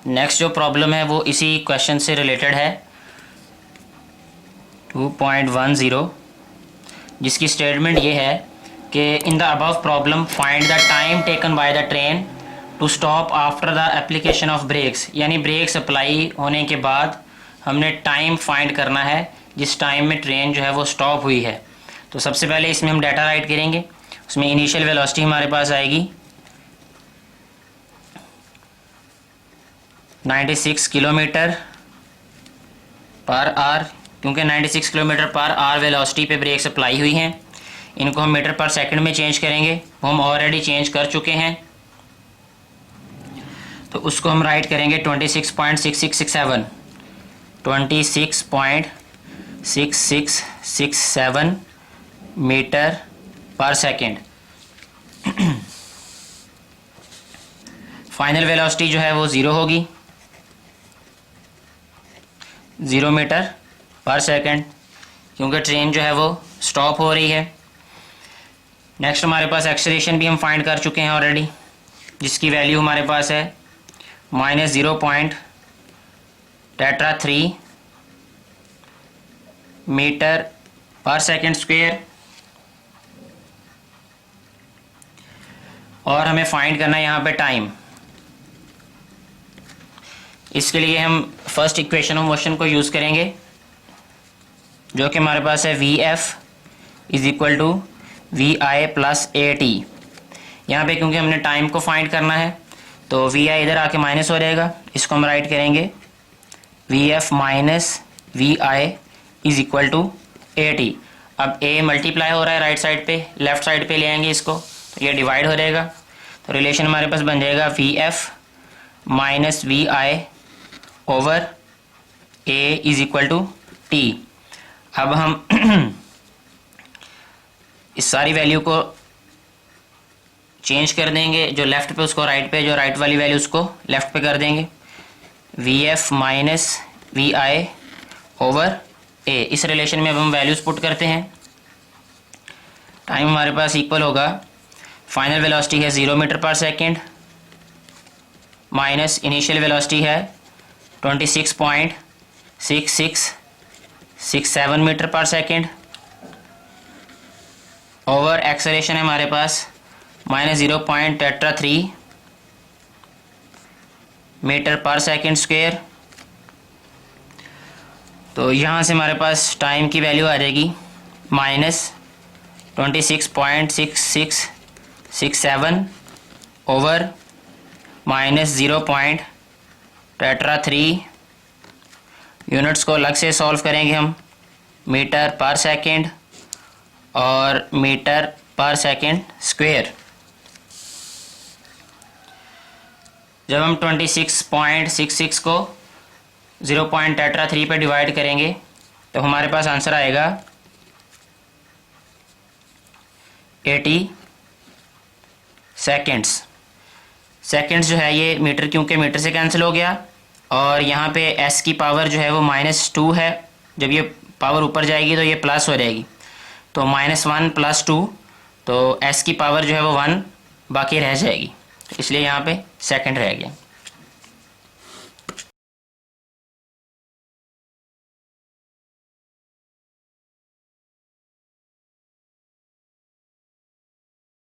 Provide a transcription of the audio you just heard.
Next जो problem है वो इसी क्वेश्चन से रिलेटेड है 2.10, जिसकी स्टेटमेंट ये है कि in the above problem find the time taken by the train to stop after the application of brakes. यानी ब्रेक्स अप्लाई होने के बाद हमने टाइम फाइंड करना है जिस टाइम में ट्रेन जो है वो स्टॉप हुई है। तो सबसे पहले इसमें हम डाटा राइट करेंगे। उसमें इनिशियल वेलोसिटी हमारे पास आएगी 96 किलोमीटर पर आवर, क्योंकि 96 किलोमीटर पर आवर वेलोसिटी पे ब्रेक्स अप्लाई हुई हैं। इनको हम मीटर पर सेकंड में चेंज करेंगे, वो हम ऑलरेडी चेंज कर चुके हैं। तो उसको हम राइट करेंगे 26.6667 26.6667 मीटर पर सेकंड। फाइनल वेलोसिटी जो है वो 0 होगी, 0 मीटर पर सेकंड, क्योंकि ट्रेन जो है वो स्टॉप हो रही है। नेक्स्ट हमारे पास एक्सेलरेशन भी हम फाइंड कर चुके हैं ऑलरेडी, जिसकी वैल्यू हमारे पास है -0.33 मीटर पर सेकंड स्क्वायर। और हमें फाइंड करना है यहाँ पे टाइम। इसके लिए हम फर्स्ट इक्वेशन ऑफ मोशन को यूज़ करेंगे, जो कि हमारे पास है VF is equal to VI plus AT। यहाँ पे क्योंकि हमने टाइम को फाइंड करना है तो VI इधर आके माइनस हो जाएगा, इसको हम राइट करेंगे VF minus VI is equal to AT। अब A मल्टीप्लाई हो रहा है राइट साइड पे, लेफ्ट साइड पे ले आएंगे इसको तो ये डिवाइड हो जाएगा। तो रिलेशन हमारे पास बन जाएगा VF minus VI over A is equal to T। अब हम इस सारी वैल्यू को चेंज कर देंगे, जो लेफ्ट पे उसको राइट पे, जो राइट वाली वैल्यू उसको लेफ्ट पे कर देंगे। VF minus VI over A, इस रिलेशन में अब हम वैल्यूज पुट करते हैं। टाइम हमारे पास इक्वल होगा, फाइनल वेलोसिटी है 0 मीटर पर सेकेंड माइनस इनिशियल वेलोसिटी है 26.6667 मीटर पर सेकेंड ओवर एक्सेलरेशन है हमारे पास -0.33 मीटर पर सेकेंड स्क्वायर। तो यहाँ से हमारे पास टाइम की वैल्यू आ जाएगी -26.6667 ओवर -0.33। यूनिट्स को अलग से सॉल्व करेंगे हम, मीटर पर सेकेंड और मीटर पर सेकेंड स्क्वायर। जब हम 26.66 को 0.33 पे डिवाइड करेंगे तो हमारे पास आंसर आएगा 80 सेकेंड्स। सेकेंड्स जो है ये मीटर, क्योंकि मीटर से कैंसिल हो गया, और यहाँ पे s की पावर जो है वो -2 है। जब ये पावर ऊपर जाएगी तो ये प्लस हो जाएगी, तो -1 + 2, तो s की पावर जो है वो 1 बाकी रह जाएगी, इसलिए यहाँ पे सेकंड रह गया।